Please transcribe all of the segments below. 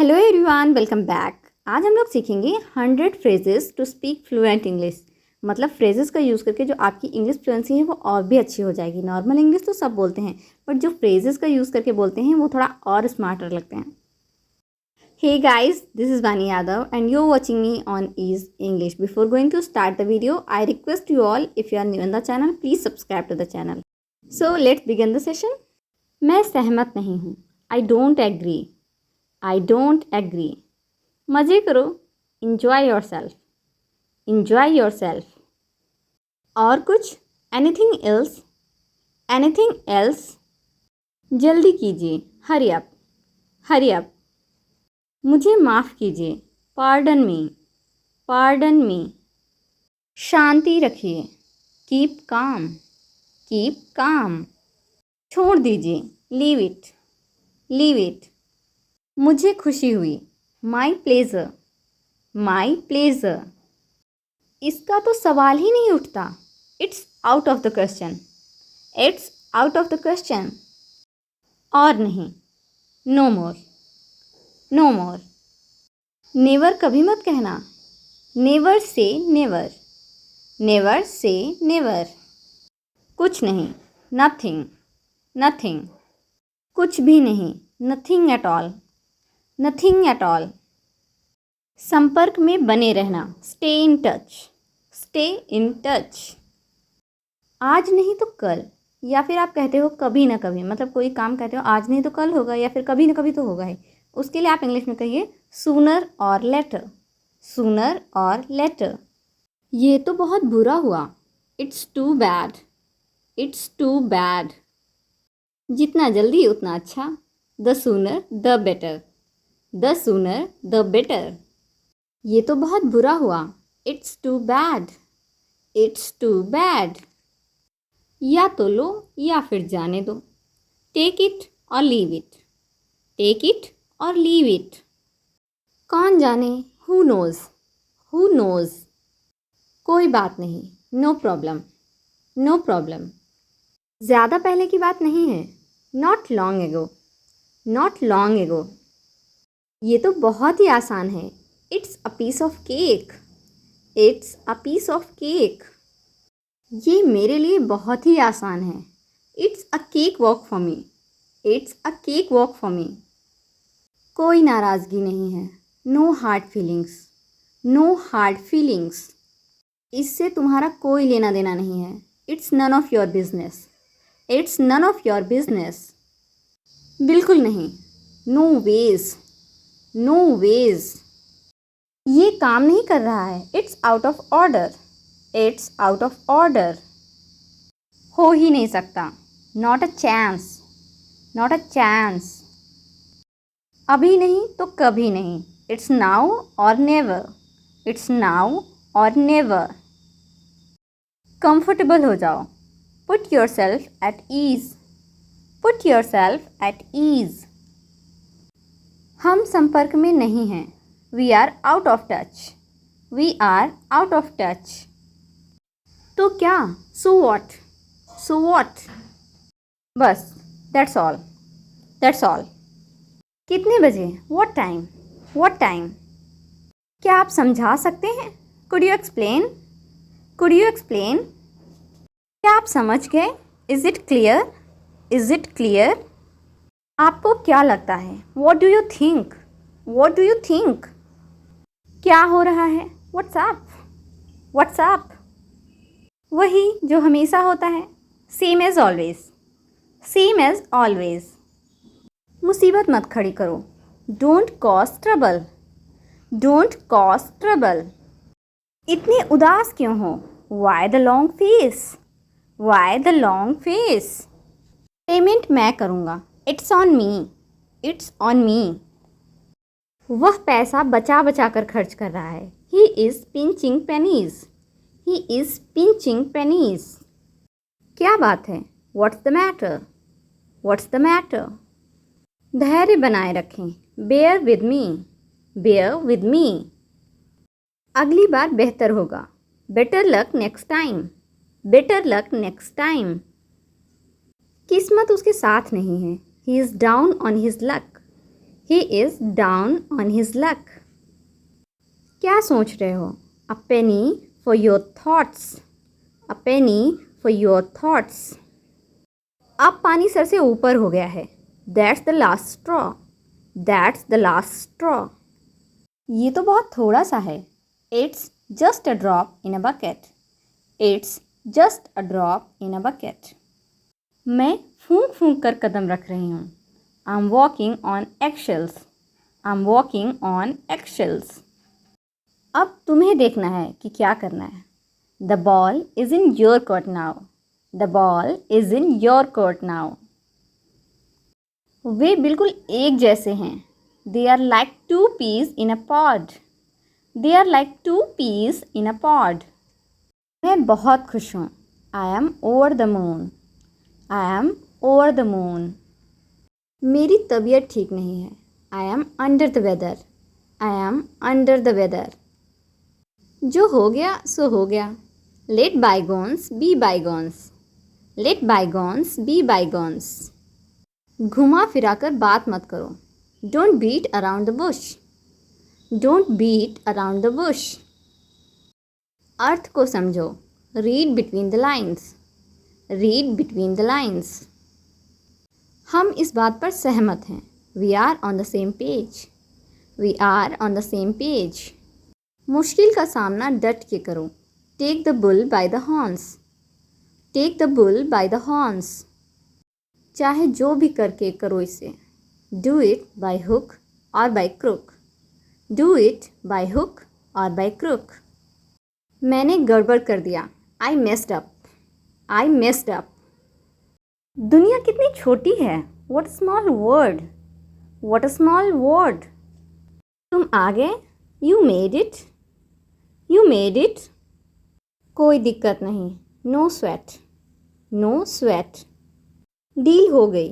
Hello everyone, welcome back. आज हम लोग सीखेंगे 100 phrases to speak fluent English. मतलब फ्रेजेस का यूज़ करके जो आपकी इंग्लिश फ्लुएंसी है वो और भी अच्छी हो जाएगी। नॉर्मल इंग्लिश तो सब बोलते हैं, बट जो फ्रेजेस का यूज़ करके बोलते हैं वो थोड़ा और स्मार्टर लगते हैं। Hey guys, this is Vani Yadav and you are watching me on easy English. Before going to start the video, I request you all, if you are new in the channel, please subscribe to the channel. So let's begin the session. मैं सहमत नहीं हूँ। I don't agree. I don't agree. मज़े करो। Enjoy yourself. Enjoy yourself. और कुछ? Anything else? Anything else? जल्दी कीजिए। Hurry up. Hurry up. मुझे माफ़ कीजिए। Pardon me. Pardon me. शांति रखिए। Keep calm. Keep calm. छोड़ दीजिए। Leave it. Leave it. मुझे खुशी हुई। My pleasure. My pleasure. इसका तो सवाल ही नहीं उठता। It's out of the question. It's out of the question. और नहीं। नो मोर। नो मोर। नेवर कभी मत कहना। Never say never. Never say never. कुछ नहीं। नथिंग। नथिंग। कुछ भी नहीं। Nothing at all. Nothing at all. संपर्क में बने रहना। Stay in touch. Stay in touch. आज नहीं तो कल, या फिर आप कहते हो कभी ना कभी, मतलब कोई काम कहते हो आज नहीं तो कल होगा, या फिर कभी ना कभी तो होगा ही। उसके लिए आप इंग्लिश में कहिए सूनर और लेटर। सूनर और लेटर। ये तो बहुत बुरा हुआ। It's too bad. It's too bad. जितना जल्दी उतना अच्छा। The sooner the better. The sooner the better. ये तो बहुत बुरा हुआ। It's too bad. It's too bad. या तो लो या फिर जाने दो। Take it or leave it. Take it or leave it. कौन जाने। Who knows. Who knows. कोई बात नहीं। No problem. No problem. ज़्यादा पहले की बात नहीं है। Not long ago. Not long ago. ये तो बहुत ही आसान है। It's a piece of cake. It's a piece of cake. ये मेरे लिए बहुत ही आसान है। It's a cake walk for me. It's a cake walk for me. कोई नाराज़गी नहीं है। No hard feelings. No hard feelings. इससे तुम्हारा कोई लेना देना नहीं है। It's none of your business. It's none of your business. बिल्कुल नहीं। No veg. No way. ये काम नहीं कर रहा है। It's out of order. It's out of order. हो ही नहीं सकता। Not a chance. Not a chance. अभी नहीं तो कभी नहीं। It's now or never. It's now or never. Comfortable हो जाओ। Put yourself at ease. Put yourself at ease. हम संपर्क में नहीं हैं। We are out of touch. We are out of touch. तो क्या? सो वॉट। So what. बस। That's all. That's all. कितने बजे? What time? What time? क्या आप समझा सकते हैं? Could you explain? Could you explain? क्या आप समझ गए? Is it clear? Is it clear? आपको क्या लगता है? What do you think? What do you think? क्या हो रहा है? What's up? What's up? वही जो हमेशा होता है। Same as always. Same as always. मुसीबत मत खड़ी करो। Don't cause trouble. Don't cause trouble. इतने उदास क्यों हो? Why the long face? Why the long face? Payment मैं करूँगा। It's on me. It's on me. वह पैसा बचा बचा कर खर्च कर रहा है। He is pinching pennies. He is pinching pennies. क्या बात है? What's the matter? What's the matter? धैर्य बनाए रखें। Bear with me. Bear with me. अगली बार बेहतर होगा। Better luck next time. Better luck next time. किस्मत उसके साथ नहीं है। He is down on his luck. He is down on his luck. क्या सोच रहे हो? A penny for your thoughts. A penny for your thoughts. अब पानी सर से ऊपर हो गया है. That's the last straw. That's the last straw. ये तो बहुत थोड़ा सा है. It's just a drop in a bucket. It's just a drop in a bucket. मैं फूंक फूंक कर कदम रख रही हूँ. I'm walking on eggshells. I'm walking on eggshells. अब तुम्हें देखना है कि क्या करना है. The ball is in your court now. The ball is in your court now. वे बिल्कुल एक जैसे हैं. They are like two peas in a pod. They are like two peas in a pod. मैं बहुत खुश हूँ. I am over the moon. I am over the moon. मेरी तबीयत ठीक नहीं है. I am under the weather. I am under the weather. जो हो गया सो हो गया. Let bygones be bygones. Let bygones be bygones. घुमा फिरा कर बात मत करो. Don't beat around the bush. Don't beat around the bush. अर्थ को समझो. Read between the lines. Read between the lines. हम इस बात पर सहमत हैं. We are on the same page. We are on the same page. मुश्किल का सामना डट के करो. Take the bull by the horns. Take the bull by the horns. चाहे जो भी करके करो इसे. Do it by hook or by crook. Do it by hook or by crook. मैंने गड़बड़ कर दिया. I messed up. I messed up. दुनिया कितनी छोटी है. What a small word. What a small word. तुम आ गए. You made it. You made it. कोई दिक्कत नहीं. No sweat. No sweat. Deal हो गई.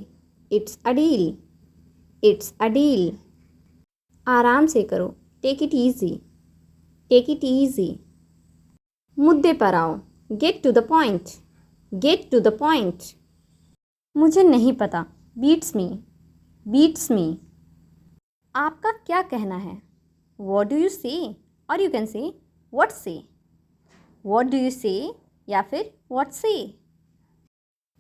It's a deal. It's a deal. आराम से करो. Take it easy. Take it easy. मुद्दे पर आओ. Get to the point. Get to the point. मुझे नहीं पता. Beats me. Beats me. आपका क्या कहना है? What do you say? Or you can say what say. What do you say? या फिर what say.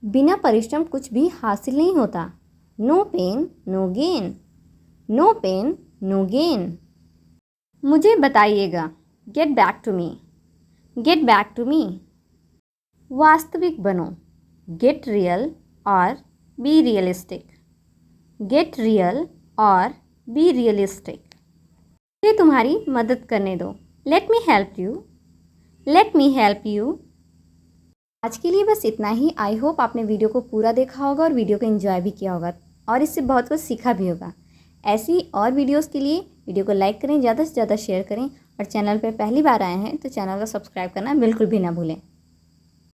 बिना परिश्रम कुछ भी हासिल नहीं होता. No pain, no gain. No pain, no gain. मुझे बताइएगा. Get back to me. Get back to me. वास्तविक बनो. Get real or be realistic. Get real or be realistic. मुझे तुम्हारी मदद करने दो. Let me help you. Let me help you. आज के लिए बस इतना ही. आई होप आपने वीडियो को पूरा देखा होगा और वीडियो को एंजॉय भी किया होगा और इससे बहुत कुछ सीखा भी होगा. ऐसी और वीडियोस के लिए वीडियो को लाइक करें, ज़्यादा से ज़्यादा शेयर करें और चैनल पर पहली बार आए हैं तो चैनल को सब्सक्राइब करना बिल्कुल भी ना भूलें.